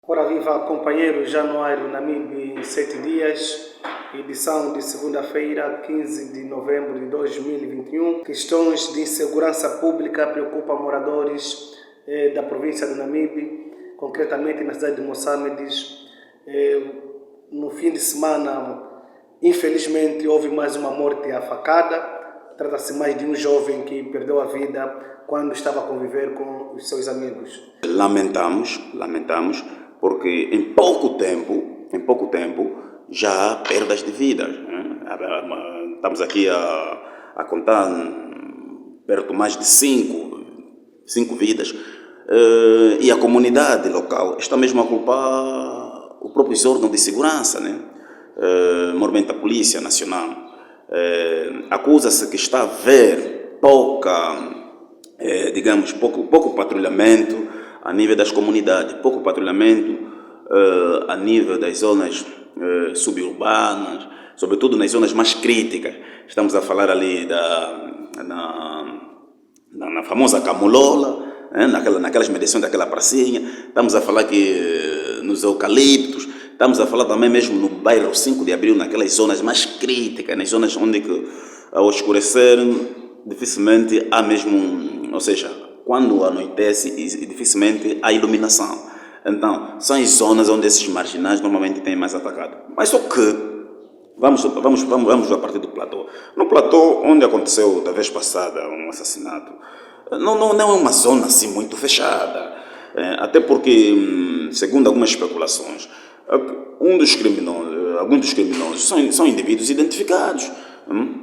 Ora viva companheiros, Januário Namibe, 7 dias, edição de segunda-feira, 15 de novembro de 2021. Questões de insegurança pública preocupam moradores da província de Namibe, concretamente na cidade de Moçambiques. No fim de semana, infelizmente, houve mais uma morte à facada. Trata-se mais de um jovem que perdeu a vida quando estava a conviver com os seus amigos. Lamentamos, porque em pouco tempo já há perdas de vidas, né? Estamos aqui a contar perto mais de cinco vidas, e a comunidade local está mesmo a culpar o próprio órgão de segurança, né? Normalmente a Polícia Nacional. Acusa-se que está a haver pouco patrulhamento a nível das comunidades, pouco patrulhamento a nível das zonas suburbanas, sobretudo nas zonas mais críticas. Estamos a falar ali na famosa Camulola, naquelas medições daquela pracinha. Estamos a falar que nos eucaliptos. Estamos a falar também mesmo no bairro 5 de Abril, naquelas zonas mais críticas, nas zonas onde que, ao escurecer dificilmente há mesmo, ou seja, quando anoitece dificilmente há iluminação. Então, são as zonas onde esses marginais normalmente têm mais atacado. Mas só que, vamos a partir do platô. No platô, onde aconteceu da vez passada um assassinato, não é uma zona assim muito fechada. Até porque, segundo algumas especulações, alguns dos criminosos são indivíduos identificados,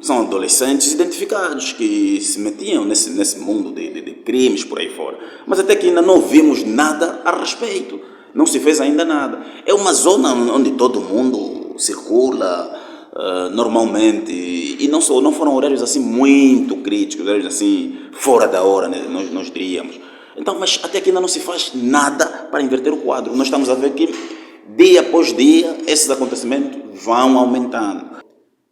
são adolescentes identificados que se metiam nesse mundo de crimes por aí fora. Mas até que ainda não ouvimos nada a respeito, não se fez ainda nada. É uma zona onde todo mundo circula normalmente, e não foram horários assim muito críticos, horários assim fora da hora, né? nós diríamos. Então, mas até que ainda não se faz nada para inverter o quadro. Nós estamos a ver que dia após dia esses acontecimentos vão aumentando.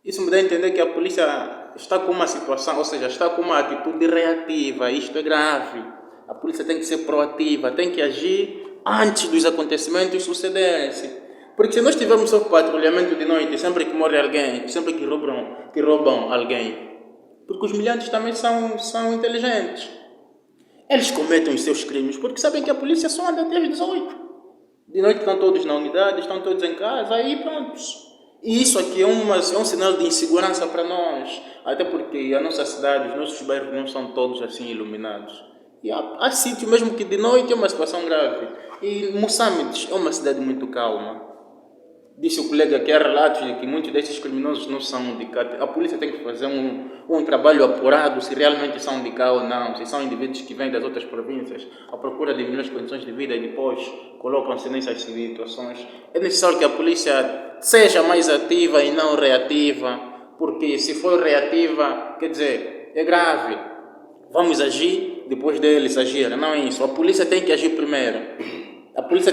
Isso me dá a entender que a polícia está com uma situação, ou seja, está com uma atitude reativa. Isto é grave. A polícia tem que ser proativa, tem que agir antes dos acontecimentos sucederem-se. Porque se nós tivermos só patrulhamento de noite, sempre que morre alguém, sempre que roubam alguém, porque os miliantes também são inteligentes. Eles cometem os seus crimes porque sabem que a polícia só anda até às 18. De noite estão todos na unidade, estão todos em casa, aí prontos. E isso aqui é um sinal de insegurança para nós. Até porque a nossa cidade, os nossos bairros não são todos assim iluminados. E há sítio mesmo que de noite é uma situação grave. E Moçambique é uma cidade muito calma. Disse o colega que há relatos de que muitos desses criminosos não são de cá. A polícia tem que fazer um trabalho apurado se realmente são de cá ou não, se são indivíduos que vêm das outras províncias à procura de melhores condições de vida e depois colocam-se nessas situações. É necessário que a polícia seja mais ativa e não reativa, porque se for reativa, quer dizer, é grave. Vamos agir depois deles agirem, não é isso. A polícia tem que agir primeiro. Porque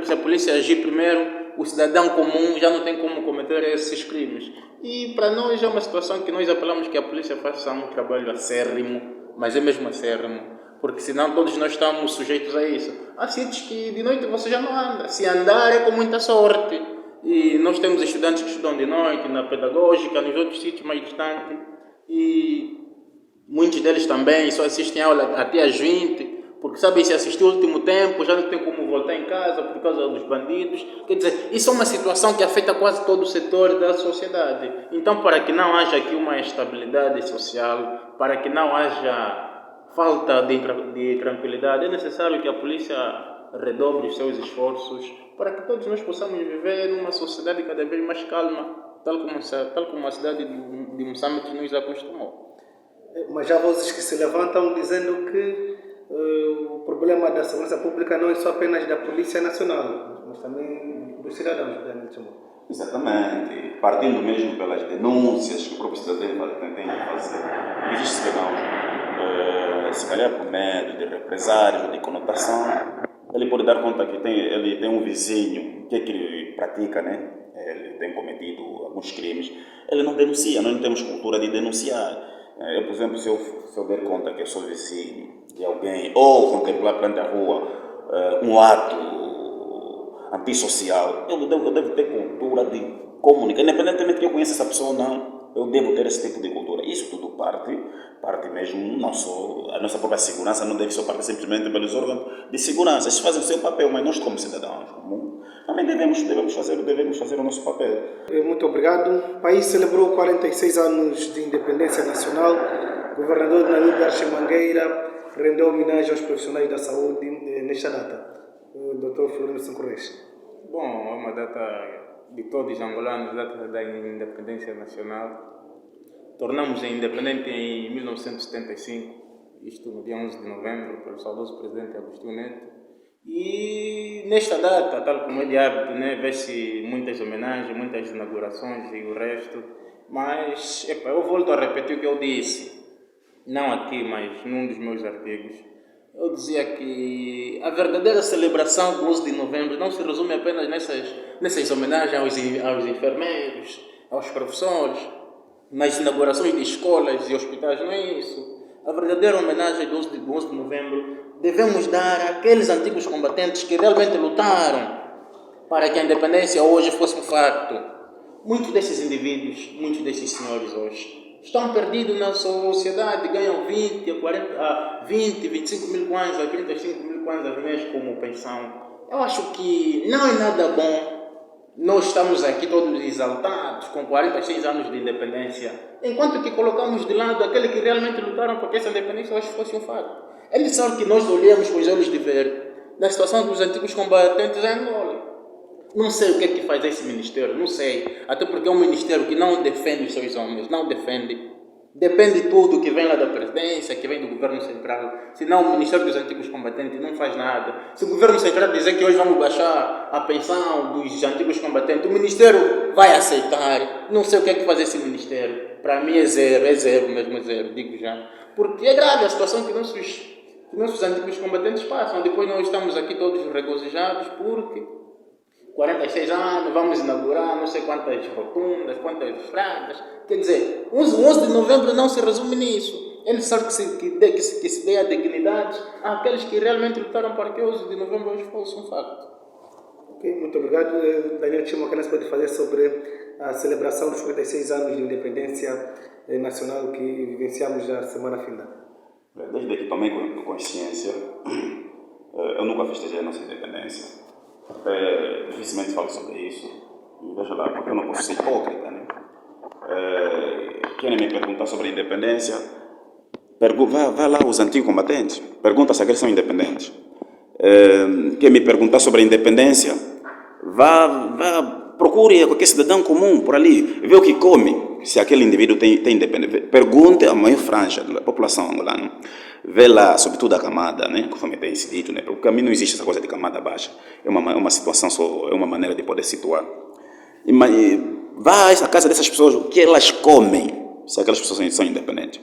se a polícia agir primeiro, o cidadão comum já não tem como cometer esses crimes. E para nós é uma situação que nós apelamos que a polícia faça um trabalho acérrimo, mas é mesmo acérrimo, porque senão todos nós estamos sujeitos a isso. Há sítios que de noite você já não anda, se andar é com muita sorte. E nós temos estudantes que estudam de noite, na pedagógica, nos outros sítios mais distantes, e muitos deles também só assistem a aula até às 20, porque sabem, se assistir o último tempo já não tem como voltar em casa por causa dos bandidos. Quer dizer, isso é uma situação que afeta quase todo o setor da sociedade. Então, para que não haja aqui uma estabilidade social, para que não haja falta de tranquilidade, é necessário que a polícia redobre os seus esforços para que todos nós possamos viver numa sociedade cada vez mais calma, tal como a cidade de Moçambique nos acostumou. Mas há vozes que se levantam dizendo que o problema da segurança pública não é só apenas da Polícia Nacional, mas também dos cidadãos. Exatamente. Partindo mesmo pelas denúncias que o próprio cidadão tem que fazer. Existe cidadão, se calhar por medo de represárias ou de conotação, ele pode dar conta que ele tem um vizinho que ele pratica, né? Ele tem cometido alguns crimes. Ele não denuncia, nós não temos cultura de denunciar. Eu, por exemplo, se eu der conta que eu sou vizinho de alguém, ou contemplar perante a rua um ato antissocial. Eu devo ter cultura de comunicar, independentemente de que eu conheça essa pessoa ou não. Eu devo ter esse tipo de cultura. Isso tudo parte mesmo, a nossa própria segurança não deve só partir simplesmente pelos órgãos de segurança. Eles fazem o seu papel, mas nós como cidadãos comuns também devemos fazer o nosso papel. Muito obrigado. O país celebrou 46 anos de independência nacional. O governador Namibe Archie Mangueira rendeu homenagem aos profissionais da saúde nesta data. O Dr. Florino Sancorreche. Bom, é uma data de todos os angolanos, data da independência nacional. Tornamos-nos independentes em 1975, isto no dia 11 de novembro, pelo saudoso presidente Agostinho Neto. E nesta data, tal como é de hábito, né, vê-se muitas homenagens, muitas inaugurações e o resto. Mas, eu volto a repetir o que eu disse, não aqui, mas num dos meus artigos. Eu dizia que a verdadeira celebração do 11 de novembro não se resume apenas nessas homenagens aos enfermeiros, aos professores, nas inaugurações de escolas e hospitais, não é isso. A verdadeira homenagem do 11 de novembro devemos dar àqueles antigos combatentes que realmente lutaram para que a independência hoje fosse um facto. Muitos desses indivíduos, muitos desses senhores hoje, estão perdidos na sociedade, ganham 20, 25 mil kwanzas, a 35 mil kwanzas mês como pensão. Eu acho que não é nada bom. Nós estamos aqui todos exaltados, com 46 anos de independência, enquanto que colocamos de lado aqueles que realmente lutaram para que essa independência hoje fosse um fato. Eles sabem que nós olhamos com os olhos de ver na situação dos antigos combatentes em Angola. Não sei o que é que faz esse ministério, não sei. Até porque é um ministério que não defende os seus homens, não defende. Depende de tudo que vem lá da presidência, que vem do governo central. Senão o Ministério dos Antigos Combatentes não faz nada. Se o governo central dizer que hoje vamos baixar a pensão dos antigos combatentes, o Ministério vai aceitar. Não sei o que é que faz esse Ministério. Para mim é zero mesmo, é zero, digo já. Porque é grave a situação que nossos antigos combatentes passam. Depois nós estamos aqui todos regozijados porque 46 anos, vamos inaugurar não sei quantas rotundas, quantas estradas. Quer dizer, o 11 de novembro não se resume nisso. Ele sabe que se dê a dignidade àqueles que realmente lutaram para que o 11 de novembro hoje fosse um facto. Ok, muito obrigado. Daniel Chimo, o que nós pode fazer sobre a celebração dos 46 anos de independência nacional que vivenciamos na semana final? Desde que tomei consciência, eu nunca festejei a nossa independência. Dificilmente falo sobre isso. Veja lá, porque eu não posso ser hipócrita, né? Querem me perguntar sobre a independência? Vai lá os antigos combatentes, pergunta se eles são independentes. Quer me perguntar sobre a independência? Procure qualquer cidadão comum por ali, vê o que come, se aquele indivíduo tem independência. Pergunte a maior franja da população angolana. Vê lá, sobretudo a camada, né? Conforme tem sido dito, né? Porque a mim não existe essa coisa de camada baixa. É uma situação só, é uma maneira de poder situar. Vá à casa dessas pessoas, o que elas comem, se aquelas pessoas são independentes.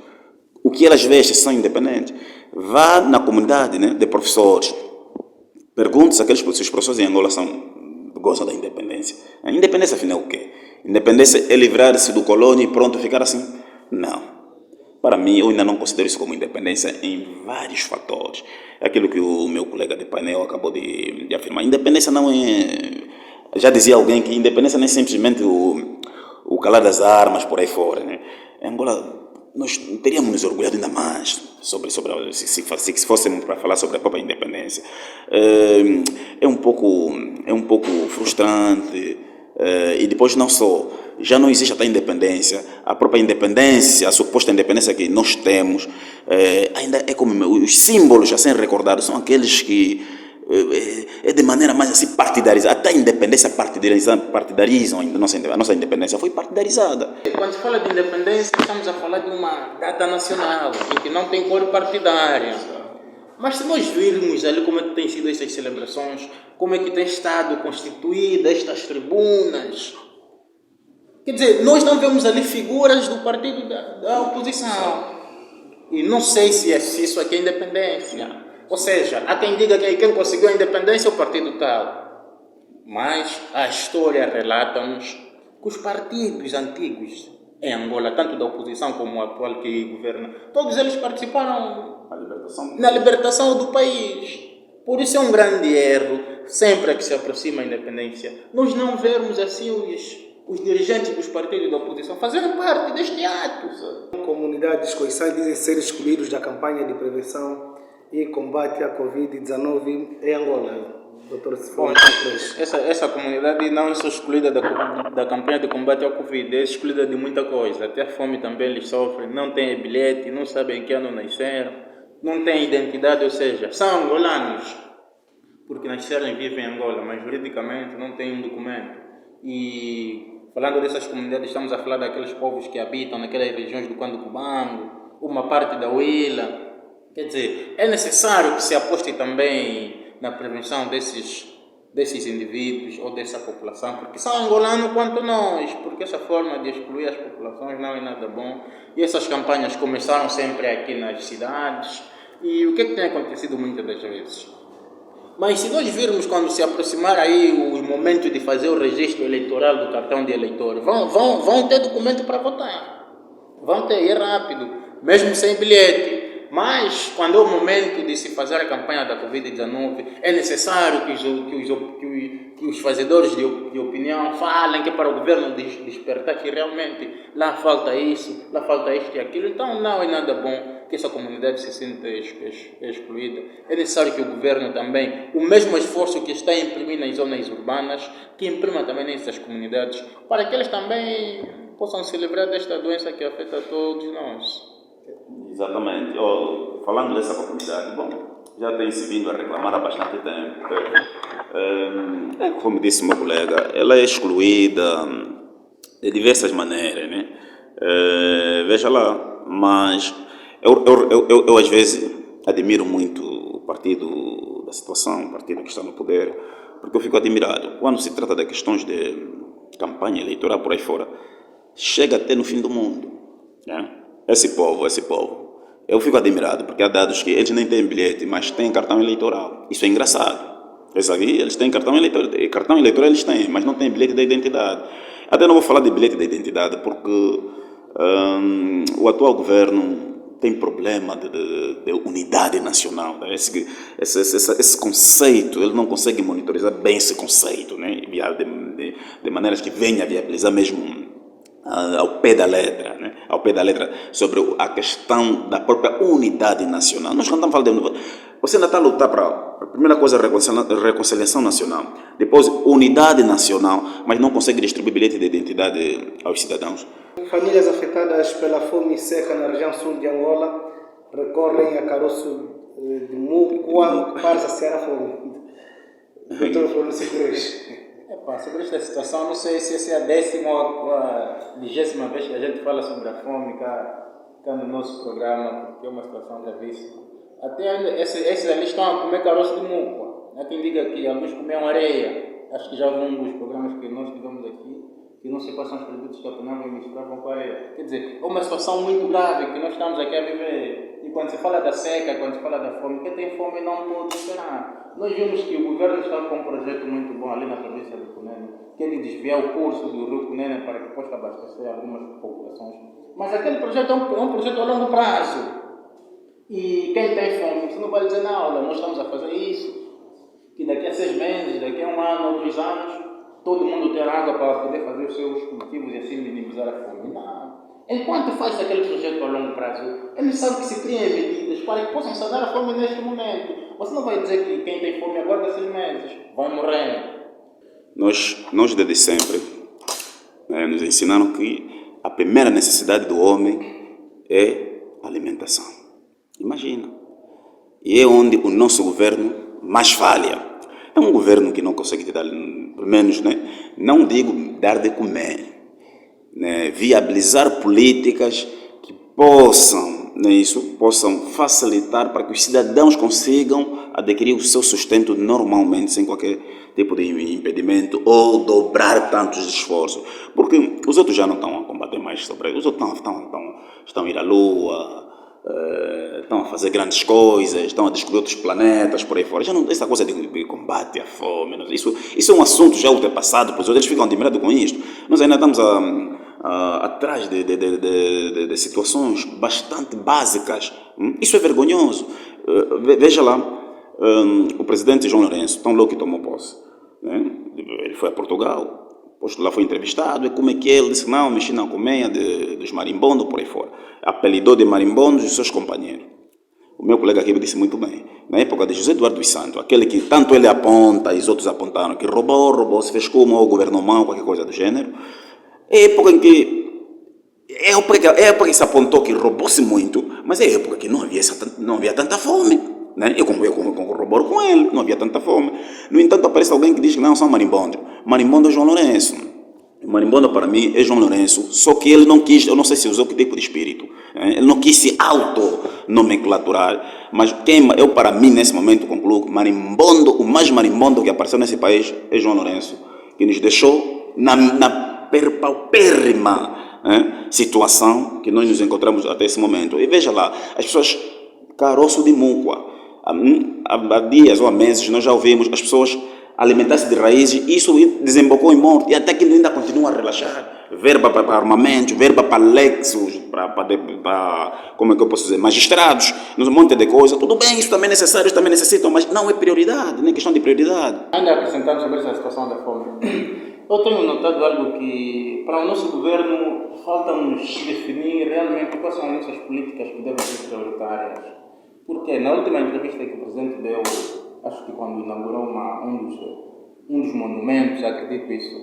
O que elas vestem, se são independentes. Vá na comunidade, né, de professores. Pergunte se os professores em Angola gostam da independência. A independência, afinal, é o quê? Independência é livrar-se do colônia e pronto, ficar assim? Não. Para mim, eu ainda não considero isso como independência em vários fatores. É aquilo que o meu colega de painel acabou de afirmar. Independência não é... Já dizia alguém que independência não é simplesmente o calar das armas por aí fora, né? Em Angola, nós teríamos nos orgulhado ainda mais se fôssemos para falar sobre a própria independência. É um pouco frustrante. E depois não só, já não existe até independência, a própria independência, a suposta independência que nós temos, ainda é como os símbolos a serem recordados são aqueles que é de maneira mais assim partidarizada. Até a independência partidarizam a nossa independência foi partidarizada. Quando se fala de independência, estamos a falar de uma data nacional, em que não tem cor partidária. Mas se nós virmos ali como é que têm sido essas celebrações, como é que tem estado constituídas estas tribunas, quer dizer, nós não vemos ali figuras do partido da oposição. E não sei se isso aqui é independência. Ou seja, há quem diga que quem conseguiu a independência é o partido tal. Mas a história relata-nos que os partidos antigos em Angola, tanto da oposição como o atual que governa, todos eles participaram na libertação do país. Por isso é um grande erro sempre que se aproxima a independência, nós não vermos assim os dirigentes dos partidos da oposição fazendo parte deste ato. Comunidades coiçãs dizem ser excluídos da campanha de prevenção e combate à Covid-19 em Angola. Doutor Bom, essa comunidade não é só excluída da campanha de combate ao Covid, é excluída de muita coisa. Até a fome também eles sofrem, não têm bilhete, não sabem em que ano nasceram, não têm identidade, ou seja, são angolanos, porque nasceram e vivem em Angola, mas juridicamente não têm um documento. E falando dessas comunidades, estamos a falar daqueles povos que habitam naquelas regiões do Cubango, uma parte da Huila. Quer dizer, é necessário que se aposte também na prevenção desses indivíduos ou dessa população, porque são angolanos quanto nós, porque essa forma de excluir as populações não é nada bom. E essas campanhas começaram sempre aqui nas cidades, e o que é que tem acontecido muitas das vezes? Mas se nós virmos quando se aproximar aí o momento de fazer o registro eleitoral do cartão de eleitor, vão ter documento para votar, vão ter, é rápido, mesmo sem bilhete. Mas, quando é o momento de se fazer a campanha da Covid-19, é necessário que os fazedores de opinião falem, que é para o governo despertar que realmente lá falta isso, lá falta isto e aquilo. Então, não é nada bom que essa comunidade se sinta excluída. É necessário que o governo também, o mesmo esforço que está a imprimir nas zonas urbanas, que imprima também nessas comunidades, para que eles também possam se livrar desta doença que afeta todos nós. Exatamente. Falando dessa comunidade, bom, já tem se vindo a reclamar há bastante tempo. Como disse o meu colega, ela é excluída de diversas maneiras, né? Veja lá, mas eu às vezes admiro muito o partido da situação, o partido que está no poder, porque eu fico admirado. Quando se trata de questões de campanha eleitoral por aí fora, chega até no fim do mundo, né? Esse povo, eu fico admirado, porque há dados que eles nem têm bilhete, mas têm cartão eleitoral. Isso é engraçado. Eles têm cartão eleitoral eles têm, mas não têm bilhete de identidade. Até não vou falar de bilhete de identidade, porque o atual governo tem problema de unidade nacional. Né? Esse conceito, ele não consegue monitorizar bem esse conceito, né? De maneiras que venha a viabilizar mesmo ao pé da letra, né? Ao pé da letra, sobre a questão da própria unidade nacional. Nós quando estamos falando de... Você ainda está a lutar para a primeira coisa, reconciliação nacional, depois unidade nacional, mas não consegue distribuir bilhete de identidade aos cidadãos. Famílias afetadas pela fome seca na região sul de Angola recorrem a caroço de Mucua para saciar a fome. Doutor Francisco Cruz. Sobre esta situação, não sei se essa é a 10ª ou a 20ª vez que a gente fala sobre a fome cá no nosso programa, porque é uma situação gravíssima. Até esses ali estão a comer caroço de muco. Há quem diga que alguns comiam areia. Acho que já houve um dos programas que nós tivemos aqui, que não sei quais são os produtos que apanhavam e misturavam com areia. Quer dizer, é uma situação muito grave que nós estamos aqui a viver. E quando se fala da seca, quando se fala da fome, quem tem fome não pode esperar. Nós vimos que o governo está com um projeto muito bom ali na província do Cunene, que é de desviar o curso do rio Cunene para que possa abastecer algumas populações. Mas aquele projeto é um projeto a longo prazo. E quem tem fome, você não vai dizer na aula, nós estamos a fazer isso, que daqui a 6 meses, daqui a 1 ano ou 2 anos, todo mundo ter água para poder fazer os seus cultivos e assim minimizar a fome. Não. Enquanto faz aquele projeto a longo prazo, é necessário que se criem medidas para que possam sanar a fome neste momento. Você não vai dizer que quem tem fome aguarda 6 meses, vai morrer. Nós desde sempre nos ensinaram que a primeira necessidade do homem é alimentação. Imagina. E é onde o nosso governo mais falha. É um governo que não consegue te dar, pelo menos, né? Não digo dar de comer, né? Viabilizar políticas que possam facilitar para que os cidadãos consigam adquirir o seu sustento normalmente, sem qualquer tipo de impedimento ou dobrar tantos esforços. Porque os outros já não estão a combater mais sobre isso. Os outros estão a ir à Lua, estão a fazer grandes coisas, estão a descobrir outros planetas por aí fora. Já não, essa coisa de combate à fome, isso é um assunto já ultrapassado, pois eles ficam admirados com isto. Nós ainda estamos atrás de situações bastante básicas. Isso é vergonhoso. Veja lá, o presidente João Lourenço, tão louco que tomou posse, né? Ele foi a Portugal, depois lá foi entrevistado, e como é que ele disse, não, mexi na colmeia dos marimbondos por aí fora. Apelidou de marimbondos os seus companheiros. O meu colega aqui disse muito bem, na época de José Eduardo dos Santos, aquele que tanto ele aponta e os outros apontaram, que roubou, se fez como, ou governou mal, qualquer coisa do gênero, é a época em que época que se apontou que roubou-se muito, mas é a época que não havia tanta fome. Né? Eu corroboro com ele, não havia tanta fome. No entanto, aparece alguém que diz que não são marimbondos. Marimbondo é João Lourenço. Marimbondo para mim é João Lourenço, só que ele não quis, eu não sei se usou que tipo de espírito, ele não quis se auto-nomenclaturar, mas eu para mim nesse momento concluo que marimbondo, o mais marimbondo que apareceu nesse país é João Lourenço, que nos deixou na paupérrima situação que nós nos encontramos até esse momento. E veja lá, as pessoas, caroço de Mucua, há dias ou há meses nós já ouvimos as pessoas alimentar-se de raízes, isso desembocou em morte, e até que ainda continua a relaxar. Verba para armamento, verba para lexos, para como é que eu posso dizer, magistrados, um monte de coisa. Tudo bem, isso também é necessário, isso também necessitam, mas não é prioridade, não é questão de prioridade. Ainda acrescentando sobre essa situação da fome, eu tenho notado algo que, para o nosso governo, falta-nos definir realmente quais são as nossas políticas que devem ser prioritárias. Porque na última entrevista que o presidente deu, acho que quando inaugurou um dos monumentos, acredito isso,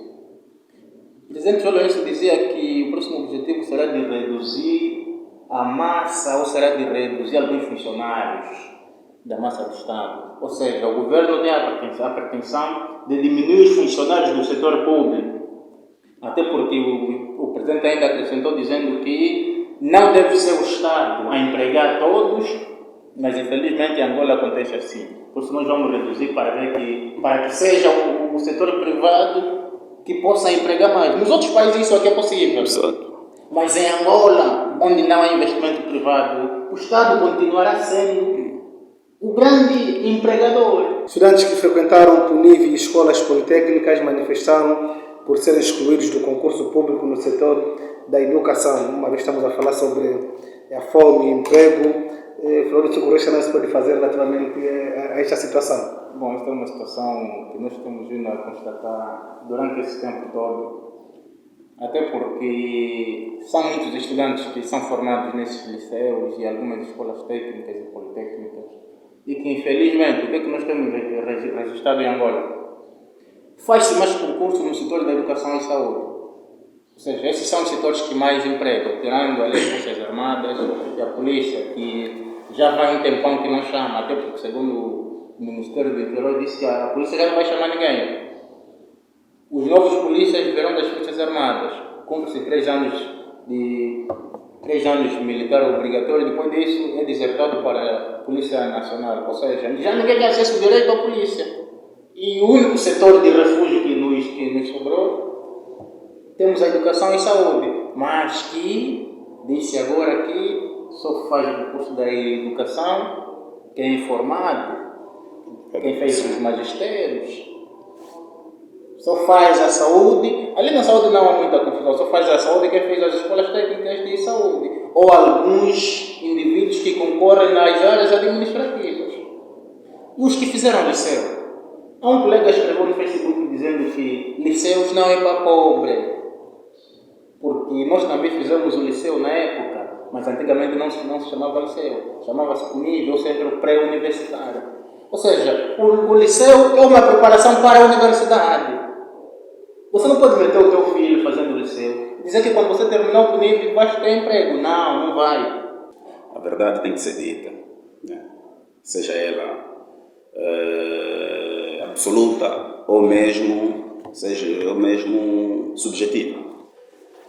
o presidente João Lourenço dizia que o próximo objetivo será de reduzir a massa, ou será de reduzir alguns funcionários da massa do Estado. Ou seja, o governo tem a pretensão de diminuir os funcionários do setor público. Até porque o presidente ainda acrescentou dizendo que não deve ser o Estado a empregar todos, mas infelizmente em Angola acontece assim. Por isso nós vamos reduzir para que seja o setor privado que possa empregar mais. Nos outros países isso aqui é possível. Exato. Mas em Angola, onde não há investimento privado, o Estado continuará sendo o grande empregador. Estudantes que frequentaram PUNIV e escolas politécnicas manifestaram por serem excluídos do concurso público no setor da educação. Uma vez estamos a falar sobre a fome e emprego, Flores Segurança não se pode fazer relativamente a esta situação. Bom, esta é uma situação que nós temos vindo a constatar durante esse tempo todo, até porque são muitos estudantes que são formados nesses liceus e algumas escolas técnicas e politécnicas, e que infelizmente, o que é que nós temos registrado em Angola? Faz-se mais concurso no setor da educação e saúde. Ou seja, esses são os setores que mais empregam, tirando ali as Forças Armadas e a polícia, que já vai um tempão que não chama, até porque, segundo o Ministério do Interior, disse que a polícia já não vai chamar ninguém. Os novos polícias virão das Forças Armadas, cumpre-se 3 anos militar obrigatório, depois disso é desertado para a Polícia Nacional. Ou seja, já ninguém tem acesso direito à polícia. E o único setor de refúgio que nos sobrou, temos a educação e saúde, mas que, disse agora que só faz o curso da educação quem é formado, quem fez os magistérios, só faz a saúde. Ali na saúde não há muita confusão, só faz a saúde quem fez as escolas técnicas de saúde, ou alguns indivíduos que concorrem nas áreas administrativas. E os que fizeram liceu. Há um colega que escreveu no Facebook dizendo que liceus não é para pobre, porque nós também fizemos o liceu na época, mas antigamente não se chamava liceu, chamava-se PUNIV, ou Centro Pré-Universitário. Ou seja, o liceu é uma preparação para a universidade. Você não pode meter o teu filho fazendo o liceu, dizer que quando você terminar o PUNIV vai ter emprego. Não vai. A verdade tem que ser dita, né? Seja ela absoluta ou mesmo subjetiva.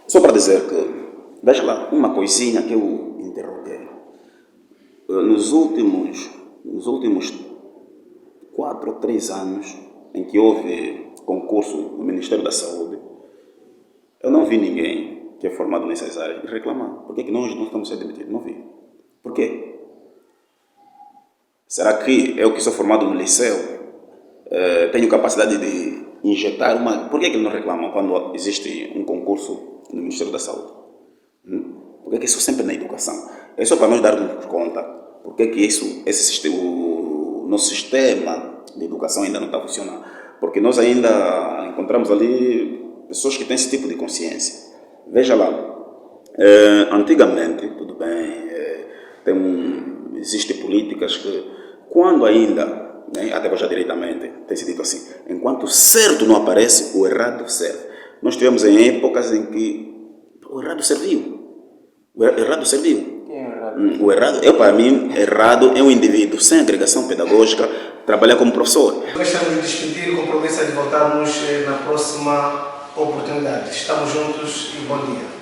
Só para dizer que, veja lá, uma coisinha que eu interroguei. Nos últimos 4 ou 3 anos em que houve concurso no Ministério da Saúde, eu não vi ninguém que é formado nessas áreas reclamar. Por que nós não estamos sendo demitidos? Não vi. Por quê? Será que eu que sou formado no liceu tenho capacidade de injetar uma... Por que eles não reclamam quando existe um concurso no Ministério da Saúde? Por que isso sempre na educação? É só para nós darmos conta. Por que esse sistema, o nosso sistema de educação ainda não está funcionando. Porque nós ainda encontramos ali pessoas que têm esse tipo de consciência. Veja lá, antigamente, tudo bem, existem políticas que, quando ainda, né, até já diretamente, tem se dito assim, enquanto o certo não aparece, o errado serve. Nós tivemos em épocas em que o errado serviu. O errado serviu. O errado, para mim, errado é um indivíduo sem agregação pedagógica trabalhar como professor. Gostaríamos de despedir com a promessa de voltarmos na próxima oportunidade. Estamos juntos e bom dia.